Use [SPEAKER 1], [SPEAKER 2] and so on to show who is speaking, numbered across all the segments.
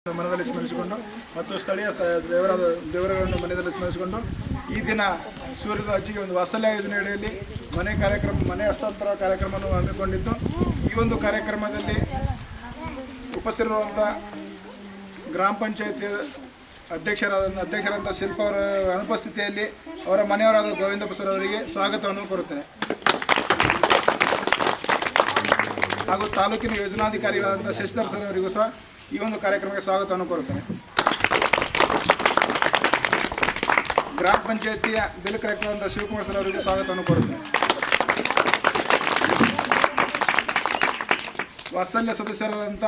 [SPEAKER 1] ಮನದಲ್ಲಿ ಸ್ಮರಿಸಿಕೊಂಡು ಮತ್ತು ಸ್ಥಳೀಯ ದೇವರುಗಳನ್ನು ಮನೆಯಲ್ಲಿ ಸ್ಮರಿಸಿಕೊಂಡು ಈ ದಿನ ಸೂರ್ಯದ ಅಜ್ಜಿಗೆ ಒಂದು ವಾತ್ಸಲ್ಯ ಯೋಜನೆ ಅಡಿಯಲ್ಲಿ ಮನೆ ಹಸ್ತಾಂತರ ಕಾರ್ಯಕ್ರಮವನ್ನು ಹಮ್ಮಿಕೊಂಡಿದ್ದು, ಈ ಒಂದು ಕಾರ್ಯಕ್ರಮದಲ್ಲಿ ಉಪಸ್ಥಿತರಿರುವಂಥ ಗ್ರಾಮ ಪಂಚಾಯತಿ ಅಧ್ಯಕ್ಷರಾದಂಥ ಶಿಲ್ಪ ಅವರ ಅನುಪಸ್ಥಿತಿಯಲ್ಲಿ ಅವರ ಮನೆಯವರಾದ ಗೋವಿಂದಪ್ಪ ಸರ್ ಅವರಿಗೆ ಸ್ವಾಗತವನ್ನು ಕೋರುತ್ತೇನೆ. ಹಾಗೂ ತಾಲೂಕಿನ ಯೋಜನಾಧಿಕಾರಿಗಳಾದಂಥ ಶಶಿಧರ್ ಸರ್ ಅವರಿಗೂ ಸಹ ಈ ಒಂದು ಕಾರ್ಯಕ್ರಮಕ್ಕೆ ಸ್ವಾಗತವನ್ನು ಕೋರುತ್ತೇನೆ. ಗ್ರಾಮ ಪಂಚಾಯತಿಯ ಬಿಲ್ ಕಲೆಕ್ಟರ್ ಅಂತ ಶಿವಕುಮಾರ್ ಸರ್ ಅವರಿಗೂ ಸ್ವಾಗತವನ್ನು ಕೋರುತ್ತೇನೆ. ವಾತ್ಸಲ್ಯ ಸದಸ್ಯರಾದಂಥ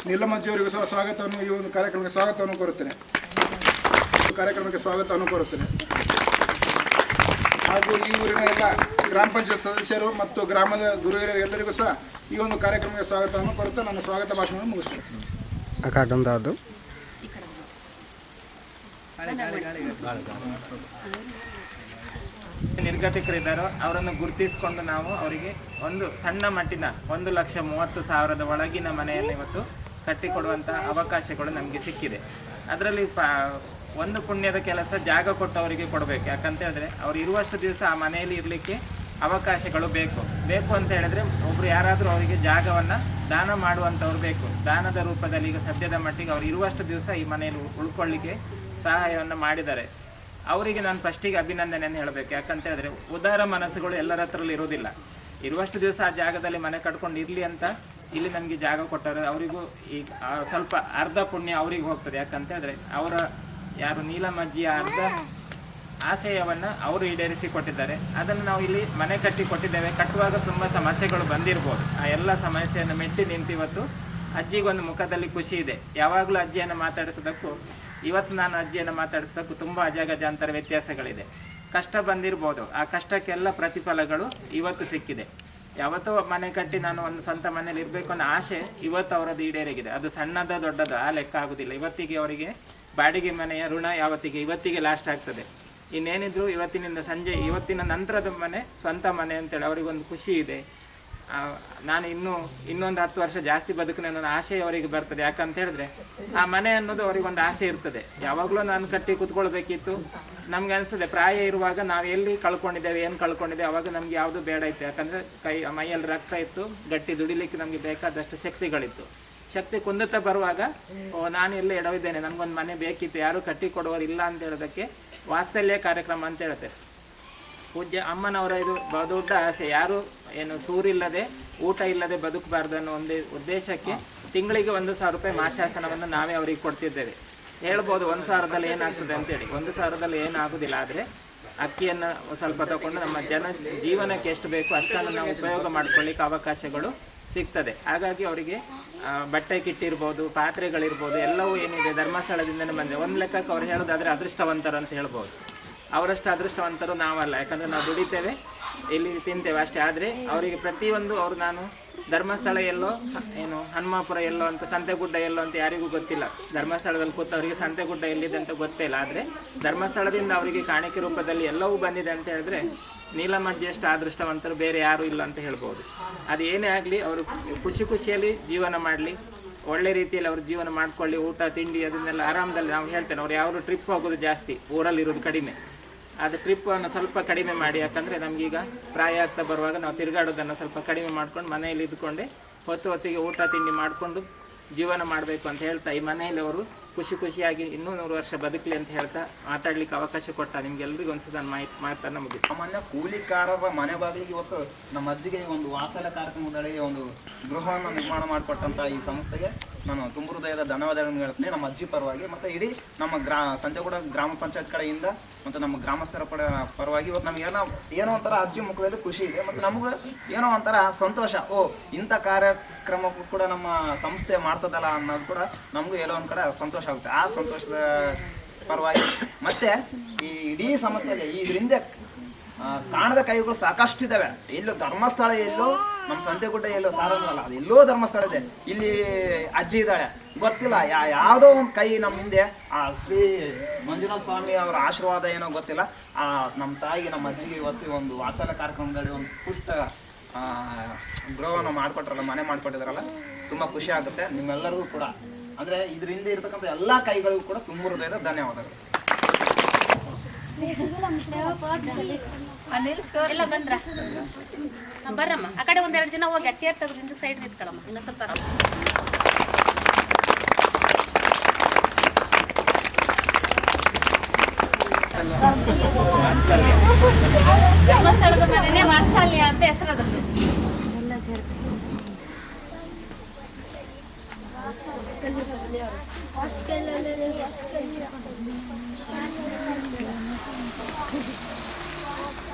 [SPEAKER 1] ನೀಲಮಜ್ಜಿ ಅವರಿಗೂ ಸಹ ಸ್ವಾಗತವನ್ನು ಈ ಒಂದು ಕಾರ್ಯಕ್ರಮಕ್ಕೆ ಸ್ವಾಗತವನ್ನು ಕೋರುತ್ತೇನೆ. ಹಾಗೂ ಈ ಊರಿನ ಎಲ್ಲ ಗ್ರಾಮ ಪಂಚಾಯತ್ ಸದಸ್ಯರು ಮತ್ತು ಗ್ರಾಮದ ಗುರು ಹಿರಿಯರು ಎಲ್ಲರಿಗೂ ಸಹ ಈ ಒಂದು ಕಾರ್ಯಕ್ರಮಕ್ಕೆ ಸ್ವಾಗತವನ್ನು ಕೋರುತ್ತಾ ನನ್ನ ಸ್ವಾಗತ ಭಾಷಣವನ್ನು ಮುಗಿಸ್ತೇನೆ.
[SPEAKER 2] ನಿರ್ಗತಿಕರಿದ್ದಾರೋ ಅವರನ್ನು ಗುರುತಿಸಿಕೊಂಡು ನಾವು ಅವರಿಗೆ ಒಂದು ಸಣ್ಣ ಮಟ್ಟಿನ 1,30,000 ಒಳಗಿನ ಮನೆಯನ್ನು ಇವತ್ತು ಕಟ್ಟಿಕೊಡುವಂಥ ಅವಕಾಶಗಳು ನಮಗೆ ಸಿಕ್ಕಿದೆ. ಅದರಲ್ಲಿ ಒಂದು ಪುಣ್ಯದ ಕೆಲಸ ಜಾಗ ಕೊಟ್ಟವರಿಗೆ ಕೊಡಬೇಕು. ಯಾಕಂತ ಹೇಳಿದ್ರೆ ಅವ್ರು ಇರುವಷ್ಟು ದಿವಸ ಆ ಮನೆಯಲ್ಲಿ ಇರಲಿಕ್ಕೆ ಅವಕಾಶಗಳು ಬೇಕು ಅಂತ ಹೇಳಿದ್ರೆ ಒಬ್ಬರು ಯಾರಾದರೂ ಅವರಿಗೆ ಜಾಗವನ್ನು ದಾನ ಮಾಡುವಂಥವ್ರು ಬೇಕು. ದಾನದ ರೂಪದಲ್ಲಿ ಈಗ ಸದ್ಯದ ಮಟ್ಟಿಗೆ ಅವ್ರು ಇರುವಷ್ಟು ದಿವಸ ಈ ಮನೆಯಲ್ಲಿ ಉಳ್ಕೊಳ್ಳಿಕ್ಕೆ ಸಹಾಯವನ್ನು ಮಾಡಿದ್ದಾರೆ. ಅವರಿಗೆ ನಾನು ಫಸ್ಟಿಗೆ ಅಭಿನಂದನೆಯನ್ನು ಹೇಳಬೇಕು. ಯಾಕಂತ ಹೇಳಿದ್ರೆ ಉದಾರ ಮನಸ್ಸುಗಳು ಎಲ್ಲರ ಹತ್ರಲ್ಲಿ ಇರೋದಿಲ್ಲ. ಇರುವಷ್ಟು ದಿವಸ ಆ ಜಾಗದಲ್ಲಿ ಮನೆ ಕಟ್ಕೊಂಡು ಇರಲಿ ಅಂತ ಇಲ್ಲಿ ನಮಗೆ ಜಾಗ ಕೊಟ್ಟರು. ಅವರಿಗೂ ಈ ಸ್ವಲ್ಪ ಅರ್ಧ ಪುಣ್ಯ ಅವರಿಗೆ ಹೋಗ್ತದೆ. ಯಾಕಂತ ಹೇಳಿದ್ರೆ ಅವರ ಯಾರು ನೀಲಮಜ್ಜಿಯ ಅರ್ಧ ಆಶಯವನ್ನು ಅವರು ಈಡೇರಿಸಿ ಕೊಟ್ಟಿದ್ದಾರೆ. ಅದನ್ನು ನಾವು ಇಲ್ಲಿ ಮನೆ ಕಟ್ಟಿ ಕೊಟ್ಟಿದ್ದೇವೆ. ಕಟ್ಟುವಾಗ ತುಂಬ ಸಮಸ್ಯೆಗಳು ಬಂದಿರ್ಬೋದು. ಆ ಎಲ್ಲ ಸಮಸ್ಯೆಯನ್ನು ಮೆಟ್ಟಿ ನಿಂತು ಇವತ್ತು ಅಜ್ಜಿಗೊಂದು ಮುಖದಲ್ಲಿ ಖುಷಿ ಇದೆ. ಯಾವಾಗಲೂ ಅಜ್ಜಿಯನ್ನು ಮಾತಾಡಿಸೋದಕ್ಕೂ ಇವತ್ತು ನಾನು ಅಜ್ಜಿಯನ್ನು ಮಾತಾಡಿಸೋದಕ್ಕೂ ತುಂಬ ಅಜಗಜಾಂತರ ವ್ಯತ್ಯಾಸಗಳಿದೆ. ಕಷ್ಟ ಬಂದಿರ್ಬೋದು. ಆ ಕಷ್ಟಕ್ಕೆಲ್ಲ ಪ್ರತಿಫಲಗಳು ಇವತ್ತು ಸಿಕ್ಕಿದೆ. ಯಾವತ್ತೋ ಮನೆ ಕಟ್ಟಿ ನಾನು ಒಂದು ಸ್ವಂತ ಮನೇಲಿ ಇರಬೇಕು ಅನ್ನೋ ಆಸೆ ಇವತ್ತು ಅವರದ್ದು ಈಡೇರಿಗಿದೆ. ಅದು ಸಣ್ಣದ ದೊಡ್ಡದು ಆ ಲೆಕ್ಕ ಆಗೋದಿಲ್ಲ. ಇವತ್ತಿಗೆ ಅವರಿಗೆ ಬಾಡಿಗೆ ಮನೆಯ ಋಣ ಇವತ್ತಿಗೆ ಲಾಸ್ಟ್ ಆಗ್ತದೆ. ಇನ್ನೇನಿದ್ರು ಇವತ್ತಿನ ನಂತರದ ಮನೆ ಸ್ವಂತ ಮನೆ ಅಂತೇಳಿ ಅವರಿಗೊಂದು ಖುಷಿ ಇದೆ. ನಾನು ಇನ್ನೊಂದು 10 ವರ್ಷ ಜಾಸ್ತಿ ಬದುಕಿನ ನನ್ನ ಆಸೆ ಅವರಿಗೆ ಬರ್ತದೆ. ಯಾಕಂತ ಹೇಳಿದ್ರೆ ಆ ಮನೆ ಅನ್ನೋದು ಅವರಿಗೊಂದು ಆಸೆ ಇರ್ತದೆ. ಯಾವಾಗಲೂ ನಾನು ಕಟ್ಟಿ ಕೂತ್ಕೊಳ್ಬೇಕಿತ್ತು. ನಮ್ಗೆ ಅನಿಸ್ತದೆ ಪ್ರಾಯ ಇರುವಾಗ ನಾವು ಎಲ್ಲಿ ಕಳ್ಕೊಂಡಿದ್ದೇವೆ, ಏನು ಕಳ್ಕೊಂಡಿದ್ದೇವೆ, ಅವಾಗ ನಮ್ಗೆ ಯಾವುದು ಬೇಡ ಇತ್ತು. ಯಾಕಂದರೆ ಮೈಯಲ್ಲಿ ರಕ್ತ ಇತ್ತು, ಗಟ್ಟಿ ದುಡಿಲಿಕ್ಕೆ ನಮಗೆ ಬೇಕಾದಷ್ಟು ಶಕ್ತಿಗಳಿತ್ತು. ಶಕ್ತಿ ಕುಂದುತ್ತಾ ಬರುವಾಗ ನಾನು ಎಲ್ಲೇ ಎಡವಿದ್ದೇನೆ, ನನಗೊಂದು ಮನೆ ಬೇಕಿತ್ತು, ಯಾರೂ ಕಟ್ಟಿ ಕೊಡುವವರು ಇಲ್ಲ ಅಂತ ಹೇಳೋದಕ್ಕೆ ವಾತ್ಸಲ್ಯ ಕಾರ್ಯಕ್ರಮ ಅಂತ ಹೇಳ್ತೇವೆ. ಪೂಜ್ಯ ಅಮ್ಮನವರ ಇದು ದೊಡ್ಡ ಆಸೆ. ಯಾರು ಏನು ಸೂರಿಲ್ಲದೆ ಊಟ ಇಲ್ಲದೆ ಬದುಕಬಾರ್ದು ಅನ್ನೋ ಒಂದು ಉದ್ದೇಶಕ್ಕೆ ತಿಂಗಳಿಗೆ 1,000 ರೂಪಾಯಿ ಮಾಸಾಸನವನ್ನು ನಾವೇ ಅವರಿಗೆ ಕೊಡ್ತಿದ್ದೇವೆ. ಹೇಳ್ಬೋದು 1,000ದಲ್ಲಿ ಏನಾಗ್ತದೆ ಅಂತೇಳಿ. 1,000ದಲ್ಲಿ ಏನಾಗೋದಿಲ್ಲ. ಆದರೆ ಅಕ್ಕಿಯನ್ನು ಸ್ವಲ್ಪ ತಗೊಂಡು ನಮ್ಮ ಜೀವನಕ್ಕೆ ಎಷ್ಟು ಬೇಕು ಅಷ್ಟನ್ನು ನಾವು ಉಪಯೋಗ ಮಾಡ್ಕೊಳ್ಳಿಕ್ಕೆ ಅವಕಾಶಗಳು ಸಿಗ್ತದೆ. ಹಾಗಾಗಿ ಅವರಿಗೆ ಬಟ್ಟೆ ಕಿಟ್ ಇರ್ಬೋದು, ಪಾತ್ರೆಗಳಿರ್ಬೋದು, ಎಲ್ಲವೂ ಏನಿದೆ ಧರ್ಮಸ್ಥಳದಿಂದನೇ ಬಂದಿದೆ. ಒಂದು ಲೆಕ್ಕಕ್ಕೆ ಅವ್ರು ಹೇಳೋದಾದರೆ ಅದೃಷ್ಟವಂತರು ಅಂತ ಹೇಳ್ಬೋದು. ಅವರಷ್ಟು ಅದೃಷ್ಟವಂತರು ನಾವಲ್ಲ, ಯಾಕಂದರೆ ನಾವು ದುಡಿತೇವೆ, ಇಲ್ಲಿ ತಿಂತೇವೆ ಅಷ್ಟೇ. ಆದರೆ ಅವರಿಗೆ ಪ್ರತಿಯೊಂದು ನಾನು ಧರ್ಮಸ್ಥಳ ಎಲ್ಲೋ ಏನು ಹನುಮಾಪುರ ಎಲ್ಲೋ ಅಂತ, ಸಂತೆಗುಡ್ಡ ಎಲ್ಲೋ ಅಂತ ಯಾರಿಗೂ ಗೊತ್ತಿಲ್ಲ. ಧರ್ಮಸ್ಥಳದಲ್ಲಿ ಕೂತವರಿಗೆ ಸಂತೆಗುಡ್ಡ ಎಲ್ಲಿದೆ ಅಂತ ಗೊತ್ತೇ ಇಲ್ಲ. ಆದರೆ ಧರ್ಮಸ್ಥಳದಿಂದ ಅವರಿಗೆ ಕಾಣಿಕೆ ರೂಪದಲ್ಲಿ ಎಲ್ಲವೂ ಬಂದಿದೆ ಅಂತ ಹೇಳಿದ್ರೆ ನೀಲಮ್ಮಜ್ಜಿಯಷ್ಟು ಅದೃಷ್ಟವಂತರು ಬೇರೆ ಯಾರೂ ಇಲ್ಲ ಅಂತ ಹೇಳ್ಬೋದು. ಅದು ಏನೇ ಆಗಲಿ ಅವರು ಖುಷಿಯಲ್ಲಿ ಜೀವನ ಮಾಡಲಿ, ಒಳ್ಳೆ ರೀತಿಯಲ್ಲಿ ಅವ್ರ ಜೀವನ ಮಾಡ್ಕೊಳ್ಳಿ. ಊಟ ತಿಂಡಿ ಅದನ್ನೆಲ್ಲ ಆರಾಮದಲ್ಲಿ ನಾವು ಹೇಳ್ತೇನೆ. ಅವ್ರು ಯಾರು ಟ್ರಿಪ್ ಹೋಗೋದು ಜಾಸ್ತಿ, ಊರಲ್ಲಿರೋದು ಕಡಿಮೆ. ಅದು ಟ್ರಿಪ್ಪನ್ನು ಸ್ವಲ್ಪ ಕಡಿಮೆ ಮಾಡಿ, ಯಾಕಂದರೆ ನಮಗೀಗ ಪ್ರಾಯ ಆಗ್ತಾ ಬರುವಾಗ ನಾವು ತಿರುಗಾಡೋದನ್ನು ಸ್ವಲ್ಪ ಕಡಿಮೆ ಮಾಡ್ಕೊಂಡು ಮನೆಯಲ್ಲಿ ಇದ್ದುಕೊಂಡೆ ಹೊತ್ತಿಗೆ ಊಟ ತಿಂಡಿ ಮಾಡಿಕೊಂಡು ಜೀವನ ಮಾಡಬೇಕು ಅಂತ ಹೇಳ್ತಾ ಈ ಮನೆಯಲ್ಲಿ ಅವರು ಖುಷಿಯಾಗಿ ಇನ್ನೂ 100 ವರ್ಷ ಬದುಕಲಿ ಅಂತ ಹೇಳ್ತಾ ಮಾತಾಡ್ಲಿಕ್ಕೆ ಅವಕಾಶ ಕೊಟ್ಟ ನಿಮ್ಗೆಲ್ರಿಗೂ ಒಂದ್ಸಲ ನಾನು ಮಾತನ್ನು ಮುಗಿಸಿ.
[SPEAKER 3] ಸಾಮಾನ್ಯ ಕೂಲಿಕಾರರ ಮನೆ ಬಾಗಿಲಿಗೆ ಇವತ್ತು ನಮ್ಮ ಅಜ್ಜಿಗೆ ಒಂದು ವಾತ್ಸಲ್ಯ ಕಾರ್ಯಕ್ರಮದೊಳಗೆ ಒಂದು ಗೃಹವನ್ನು ನಿರ್ಮಾಣ ಮಾಡಿಕೊಟ್ಟಂಥ ಈ ಸಂಸ್ಥೆಗೆ ನಾನು ತುಂಬ ಹೃದಯದ ಧನ್ಯವಾದಗಳನ್ನು ಹೇಳ್ತೀನಿ ನಮ್ಮ ಅಜ್ಜಿ ಪರವಾಗಿ, ಮತ್ತು ಇಡೀ ನಮ್ಮ ಸಂಜೆಗೂಡ ಗ್ರಾಮ ಪಂಚಾಯತ್ ಕಡೆಯಿಂದ ಮತ್ತು ನಮ್ಮ ಗ್ರಾಮಸ್ಥರ ಪರವಾಗಿ ಇವತ್ತು ನಮ್ಗೆ ಏನೋ ಒಂಥರ ಅಜ್ಜಿ ಮುಖದಲ್ಲಿ ಖುಷಿ ಇದೆ, ಮತ್ತು ನಮಗೂ ಏನೋ ಒಂಥರ ಸಂತೋಷ. ಇಂಥ ಕಾರ್ಯಕ್ರಮಕ್ಕೂ ಕೂಡ ನಮ್ಮ ಸಂಸ್ಥೆ ಮಾಡ್ತದಲ್ಲ ಅನ್ನೋದು ಕೂಡ ನಮಗೂ ಎಲ್ಲೋ ಒಂದು ಕಡೆ ಸಂತೋಷ ಆಗುತ್ತೆ. ಆ ಸಂತೋಷದ ಪರವಾಗಿ ಮತ್ತೆ ಈ ಇಡೀ ಸಂಸ್ಥೆಗೆ ಇದರಿಂದ ಕಾಣದ ಕೈಗಳು ಸಾಕಷ್ಟಿದ್ದಾವೆ. ಎಲ್ಲೋ ಧರ್ಮಸ್ಥಳ, ಎಲ್ಲೋ ನಮ್ಮ ಸಂತೆಗುಡ್ಡ ಎಲ್ಲೋ ಸಾರಲ್ಲ, ಅದು ಎಲ್ಲೋ ಧರ್ಮಸ್ಥಳ ಇದೆ. ಇಲ್ಲಿ ಅಜ್ಜಿ ಇದ್ದಾಳೆ, ಗೊತ್ತಿಲ್ಲ ಯಾವುದೋ ಒಂದು ಕೈ ನಮ್ಮ ಮುಂದೆ ಆ ಶ್ರೀ ಮಂಜುನಾಥ ಸ್ವಾಮಿ ಅವರ ಆಶೀರ್ವಾದ ಏನೋ ಗೊತ್ತಿಲ್ಲ. ನಮ್ಮ ತಾಯಿಗೆ ನಮ್ಮ ಅಜ್ಜಿಗೆ ಇವತ್ತು ಒಂದು ವಾತ್ಸಲ್ಯ ಕಾರ್ಯಕ್ರಮದಲ್ಲಿ ಒಂದು ಪುಟ್ಟ ಗೃಹವನ್ನು ಮಾಡಿಕೊಟ್ರಲ್ಲ, ಮನೆ ಮಾಡಿಕೊಟ್ಟಿದ್ರಲ್ಲ, ತುಂಬ ಖುಷಿ ಆಗುತ್ತೆ. ನಿಮ್ಮೆಲ್ಲರಿಗೂ ಕೂಡ ಅಂದರೆ ಇದರಿಂದ ಇರ್ತಕ್ಕಂಥ ಎಲ್ಲ ಕೈಗಳಿಗೂ ಕೂಡ ತುಂಬ ಹೃದಯದ ಧನ್ಯವಾದಗಳು.
[SPEAKER 4] ಎಲ್ಲ ಬಂದ್ರ ಬರ್ರಮ್ಮ, ಆ ಕಡೆ ಒಂದೆರಡು ಜನ ಹೋಗಿ ಚೇರ್ ತೆಗೆದು ಸೈಡ್ ನಿಂತ್ಕೊಳ್ಳಮ್ಮ. ಇನ್ನೊಂದು ಸ್ವಲ್ಪ ಧರ್ಮಸ್ಥಳದ ಮನೆನೇ ವಾತ್ಸಲ್ಯ ಅಂತ ಹೆಸರದದ್ದು.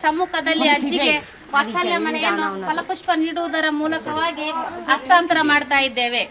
[SPEAKER 4] ಸಮ್ಮುಖದಲ್ಲಿ ಅಜ್ಜಿಗೆ ವಾತ್ಸಲ್ಯ ಮನೆಯನ್ನು ಫಲಪುಷ್ಪ ನೀಡುವುದರ ಮೂಲಕವಾಗಿ ಹಸ್ತಾಂತರ ಮಾಡ್ತಾ ಇದ್ದೇವೆ.